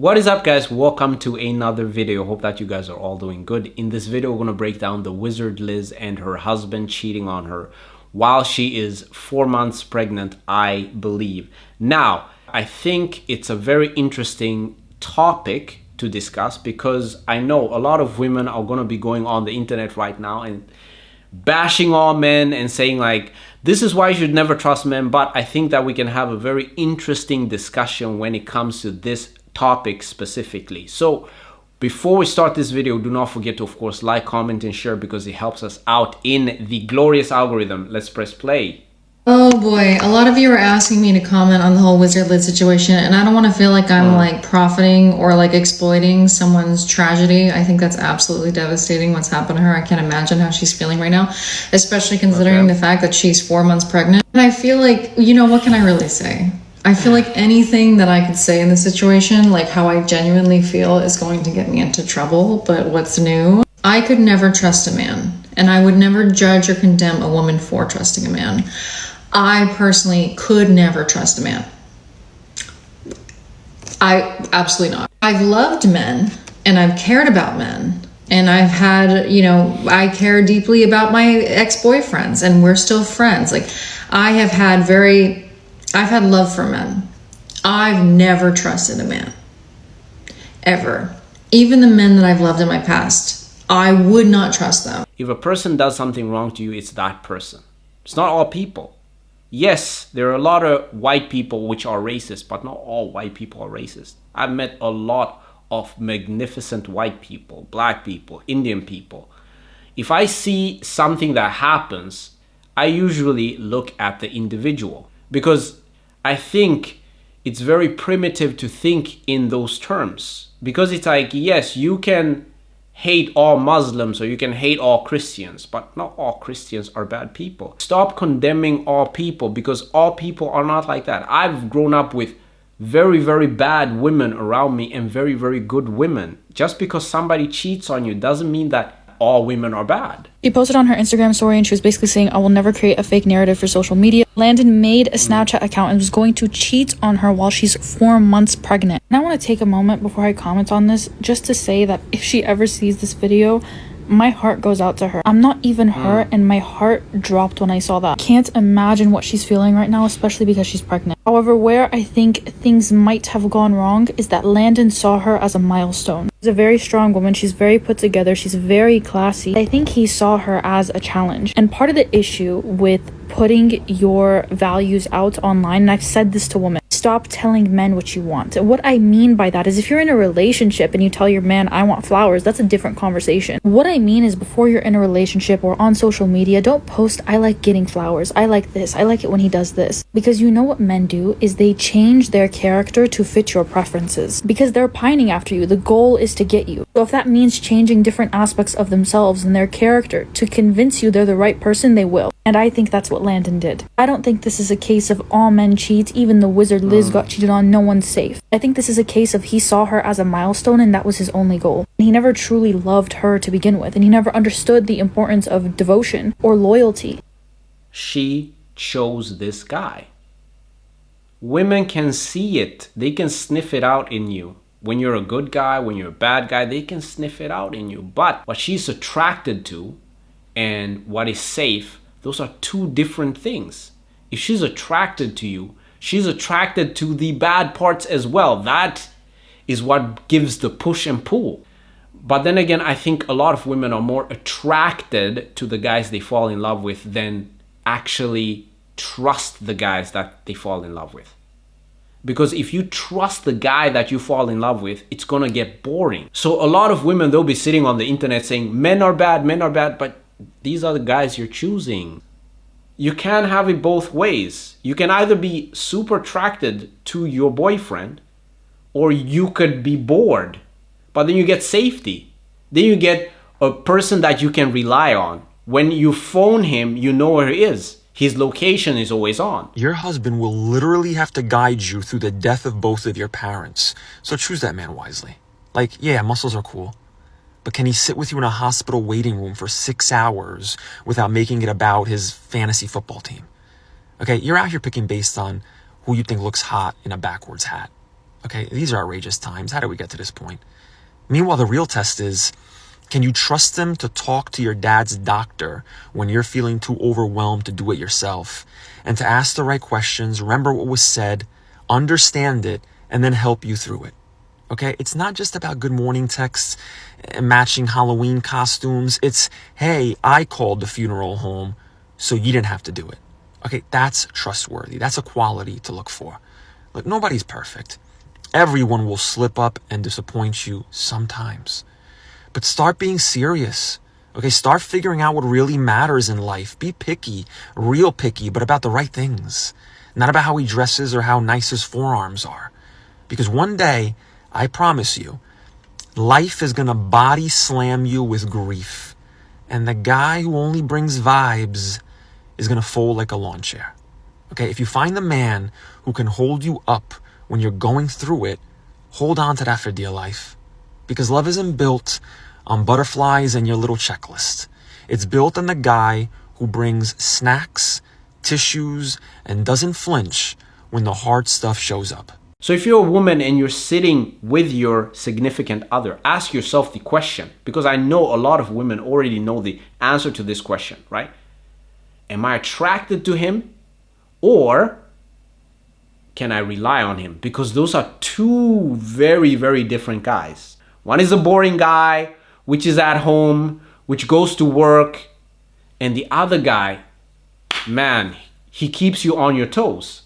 What is up, guys? Welcome to another video. Hope that you guys are all doing good. In this video, we're going to break down the wizard Liz and her husband cheating on her while she is 4 months pregnant, I believe. Now, I think it's a very interesting topic to discuss because I know a lot of women are going to be going on the internet right now and bashing all men and saying like, this is why you should never trust men. But I think that we can have a very interesting discussion when it comes to this topic specifically. So before we start this video, do not forget to, of course, like, comment, and share because it helps us out in the glorious algorithm. Let's press play. Oh boy, a lot of you are asking me to comment on the whole wizard lid situation, and I don't want to feel like I'm like profiting or like exploiting someone's tragedy. I think that's absolutely devastating what's happened to her. I can't imagine how she's feeling right now, especially considering the fact that she's 4 months pregnant. And I feel like, you know, what can I really say? I feel like anything that I could say in this situation, like how I genuinely feel, is going to get me into trouble. But what's new? I could never trust a man, and I would never judge or condemn a woman for trusting a man. I personally could never trust a man. I absolutely not. I've loved men and I've cared about men, and I've had, you know, I care deeply about my ex-boyfriends and we're still friends. Like I've had love for men. I've never trusted a man. Ever. Even the men that I've loved in my past, I would not trust them. If a person does something wrong to you, it's that person. It's not all people. Yes, there are a lot of white people which are racist, but not all white people are racist. I've met a lot of magnificent white people, black people, Indian people. If I see something that happens, I usually look at the individual because I think it's very primitive to think in those terms. Because it's like, yes, you can hate all Muslims or you can hate all Christians, but not all Christians are bad people. Stop condemning all people because all people are not like that. I've grown up with very, very bad women around me and very, very good women. Just because somebody cheats on you doesn't mean that all women are bad. She posted on her Instagram story and she was basically saying, I will never create a fake narrative for social media. Landon made a Snapchat account and was going to cheat on her while she's 4 months pregnant. And I want to take a moment before I comment on this just to say that if she ever sees this video, my heart goes out to her. I'm not even her, and my heart dropped when I saw that. Can't imagine what she's feeling right now, especially because she's pregnant. However, where I think things might have gone wrong is that Landon saw her as a milestone. She's a very strong woman. She's very put together. She's very classy. I think he saw her as a challenge. And part of the issue with putting your values out online, and I've said this to women, stop telling men what you want. And what I mean by that is if you're in a relationship and you tell your man, I want flowers, that's a different conversation. What I mean is before you're in a relationship or on social media, don't post, I like getting flowers, I like this, I like it when he does this. Because you know what men do is they change their character to fit your preferences. Because they're pining after you. The goal is to get you. So if that means changing different aspects of themselves and their character to convince you they're the right person, they will. And I think that's what Landon did. I don't think this is a case of all men cheat, even the wizard Liz got cheated on, no one's safe. I think this is a case of he saw her as a milestone and that was his only goal. And he never truly loved her to begin with, and he never understood the importance of devotion or loyalty. She chose this guy. Women can see it. They can sniff it out in you. When you're a good guy, when you're a bad guy, they can sniff it out in you. But what she's attracted to and what is safe, those are two different things. If she's attracted to you, she's attracted to the bad parts as well. That is what gives the push and pull. But then again, I think a lot of women are more attracted to the guys they fall in love with than actually trust the guys that they fall in love with. Because if you trust the guy that you fall in love with, it's gonna get boring. So a lot of women, they'll be sitting on the internet saying, men are bad, but these are the guys you're choosing. You can't have it both ways. You can either be super attracted to your boyfriend or you could be bored, but then you get safety. Then you get a person that you can rely on. When you phone him, you know where he is. His location is always on. Your husband will literally have to guide you through the death of both of your parents. So choose that man wisely. Like, yeah, muscles are cool. But can he sit with you in a hospital waiting room for 6 hours without making it about his fantasy football team? Okay, you're out here picking based on who you think looks hot in a backwards hat. Okay, these are outrageous times. How did we get to this point? Meanwhile, the real test is, can you trust them to talk to your dad's doctor when you're feeling too overwhelmed to do it yourself? And to ask the right questions, remember what was said, understand it, and then help you through it. Okay? It's not just about good morning texts and matching Halloween costumes. It's, hey, I called the funeral home, so you didn't have to do it. Okay? That's trustworthy. That's a quality to look for. Look, nobody's perfect. Everyone will slip up and disappoint you sometimes. But start being serious. Okay, start figuring out what really matters in life. Be picky, real picky, but about the right things. Not about how he dresses or how nice his forearms are. Because one day, I promise you, life is gonna body slam you with grief. And the guy who only brings vibes is gonna fold like a lawn chair. Okay, if you find the man who can hold you up when you're going through it, hold on to that for dear life. Because love isn't built on butterflies and your little checklist. It's built on the guy who brings snacks, tissues, and doesn't flinch when the hard stuff shows up. So if you're a woman and you're sitting with your significant other, ask yourself the question, because I know a lot of women already know the answer to this question, right? Am I attracted to him, or can I rely on him? Because those are two very, very different guys. One is a boring guy, which is at home, which goes to work. And the other guy, man, he keeps you on your toes.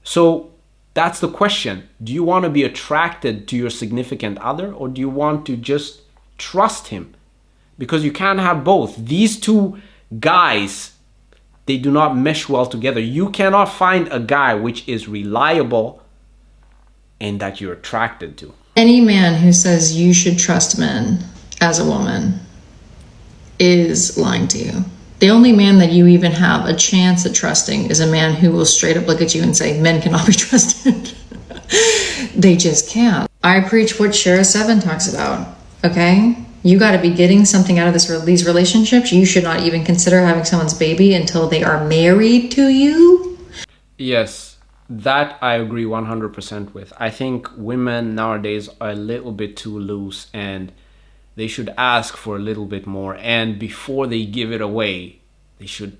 So that's the question. Do you want to be attracted to your significant other, or do you want to just trust him? Because you can't have both. These two guys, they do not mesh well together. You cannot find a guy which is reliable and that you're attracted to. Any man who says you should trust men as a woman is lying to you. The only man that you even have a chance at trusting is a man who will straight up look at you and say, men cannot be trusted. They just can't. I preach what Shara 7 talks about, okay? You got to be getting something out of these relationships. You should not even consider having someone's baby until they are married to you. Yes. That I agree 100% with. I think women nowadays are a little bit too loose, and they should ask for a little bit more. And before they give it away, they should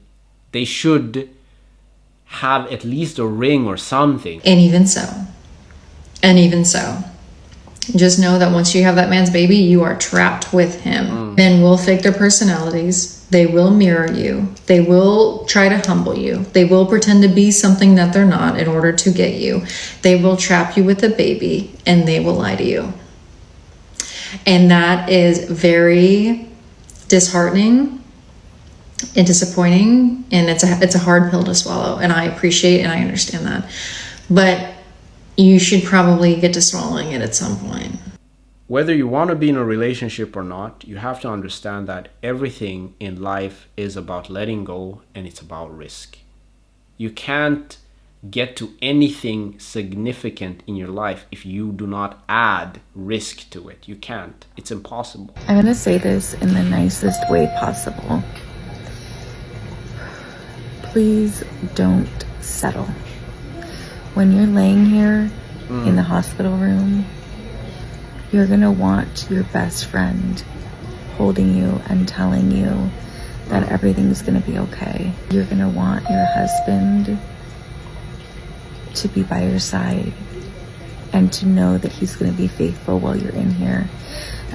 have at least a ring or something. And even so, just know that once you have that man's baby, you are trapped with him. Men will fake their personalities. They will mirror you. They will try to humble you. They will pretend to be something that they're not in order to get you. They will trap you with a baby, and they will lie to you. And that is very disheartening and disappointing, and it's a hard pill to swallow, and I appreciate and I understand that. But you should probably get to swallowing it at some point. Whether you want to be in a relationship or not, you have to understand that everything in life is about letting go, and it's about risk. You can't get to anything significant in your life if you do not add risk to it. You can't. It's impossible. I'm going to say this in the nicest way possible. Please don't settle. When you're laying here in the hospital room, you're going to want your best friend holding you and telling you that everything's going to be okay. You're going to want your husband to be by your side and to know that he's going to be faithful while you're in here,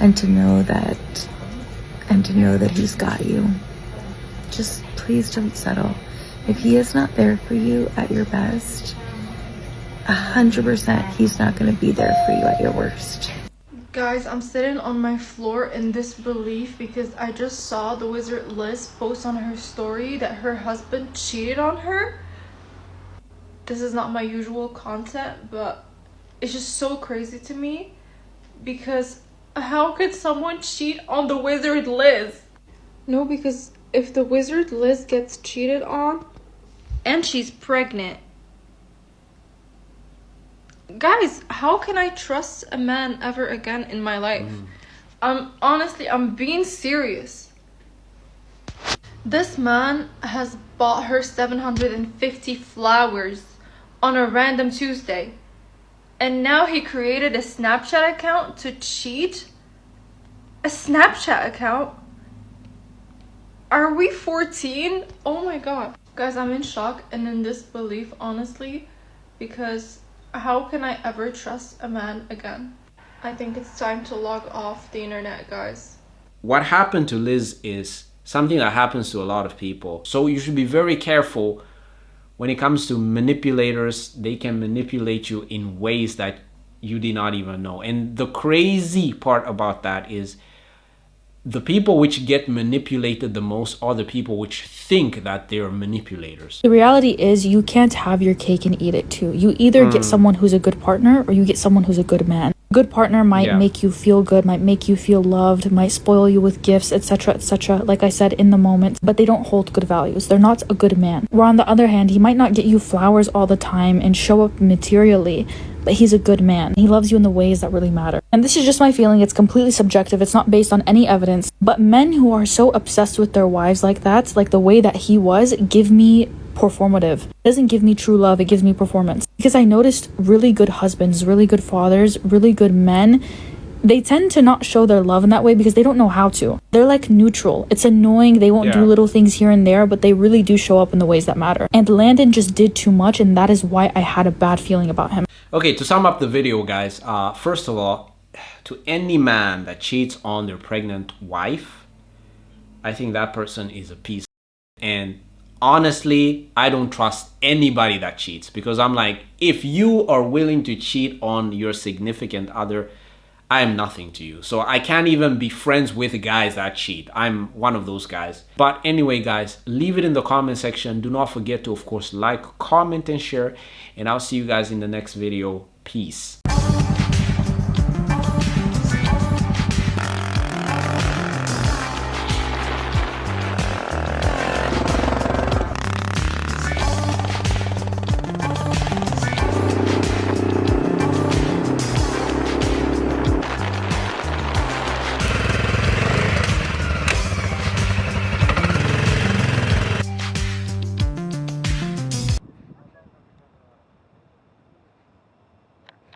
and to know that he's got you. Just please don't settle. If he is not there for you at your best, 100% he's not going to be there for you at your worst. Guys, I'm sitting on my floor in disbelief because I just saw the wizard Liz post on her story that her husband cheated on her. This is not my usual content, but it's just so crazy to me, because how could someone cheat on the wizard Liz? No, because if the wizard Liz gets cheated on and she's pregnant, guys, how can I trust a man ever again in my life? I'm being serious. This man has bought her 750 flowers on a random Tuesday. And now he created a Snapchat account to cheat? A Snapchat account? Are we 14? Oh my god. Guys, I'm in shock and in disbelief, honestly, because how can I ever trust a man again? I think it's time to log off the internet, guys. What happened to Liz is something that happens to a lot of people. So you should be very careful when it comes to manipulators. They can manipulate you in ways that you did not even know. And the crazy part about that is the people which get manipulated the most are the people which think that they're manipulators. The reality is you can't have your cake and eat it too. You either get someone who's a good partner or you get someone who's a good man. A good partner might make you feel good, might make you feel loved, might spoil you with gifts, etc., etc., like I said, in the moment, but they don't hold good values. They're not a good man. Where on the other hand, he might not get you flowers all the time and show up materially, but he's a good man. He loves you in the ways that really matter. And this is just my feeling. It's completely subjective. It's not based on any evidence. But men who are so obsessed with their wives like that, like the way that he was, give me performative. It doesn't give me true love. It gives me performance. Because I noticed really good husbands, really good fathers, really good men, they tend to not show their love in that way because they don't know how to. They're like neutral. It's annoying. They won't do little things here and there, but they really do show up in the ways that matter. And Landon just did too much, and that is why I had a bad feeling about him. Okay, to sum up the video, guys, first of all, to any man that cheats on their pregnant wife, I think that person is a piece. And honestly, I don't trust anybody that cheats, because I'm like, if you are willing to cheat on your significant other, I am nothing to you. So I can't even be friends with guys that cheat. I'm one of those guys. But anyway, guys, leave it in the comment section. Do not forget to, of course, like, comment, and share. And I'll see you guys in the next video. Peace.